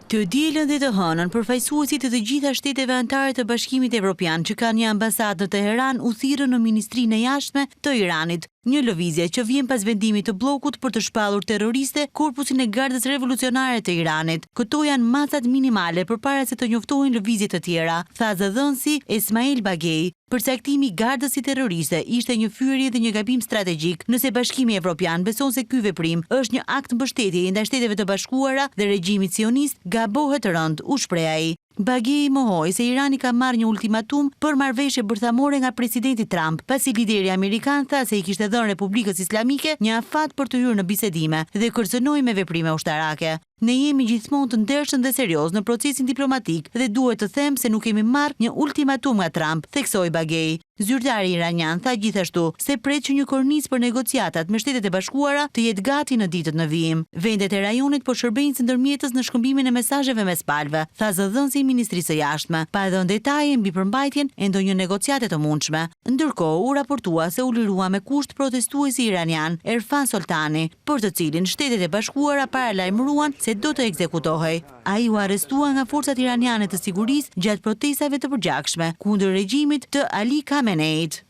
Të dielën dhe të hënën, përfaqësuesit të gjitha shteteve anëtare të Bashkimit Evropian që kanë një ambasadë në Teheran u thirrën në Ministrinë e Jashtme të Iranit. Një lëvizje që vjen pas vendimit të bllokut për të shpallur terroriste Korpusin e Gardës Revolucionare të Iranit. Këto janë masat minimale përpara se të njoftohen lëvizje të tjera, tha zëdhënësi Esmail Bagei. Përcaktimi i gardës si terroriste ishte një fyerje dhe një gabim strategjik, nëse Bashkimi Evropian beson se ky veprim është një akt mbështetjeje ndaj Shteteve të Bashkuara dhe regjimit sionist, gabohet rënd, u shpreh ai. Bagei mohoi se Irani ka marrë një ultimatum për marrëveshje bërthamore nga presidenti Trump, pasi lideri amerikan tha se i kishte dhënë Republikës Islamike një afat për të hyrë në bisedime dhe kërcënoi me veprime ushtarake. Ne jemi gjithmonë të ndershëm dhe serioz në procesin diplomatik dhe duhet të them se nuk kemi marrë një ultimatum nga Trump, theksoi Bagei. Zyrtari iranian tha gjithashtu se pret që një kornizë për negociatat me Shtetet e Bashkuara të jetë gati në ditët në vijim. Vendet e rajonit po shërbejnë si ndërmjetës në shkëmbimin e mesazheve mes palëve, tha zëdhënësi i Ministrisë së Jashtme, pa dhënë detaje mbi përmbajtjen e ndonjë negociate të mundshme. Ndërkohë u raportua se u lirua me kusht protestuesi iranian Erfan Soltani, për të cilin Shtetet e Bashkuara paralajmëruan se do të ekzekutohej. Ai u arrestua nga forcat iraniane të sigurisë gjatë protestave të përgjakshme kundër regjimit të Ali Khameneit.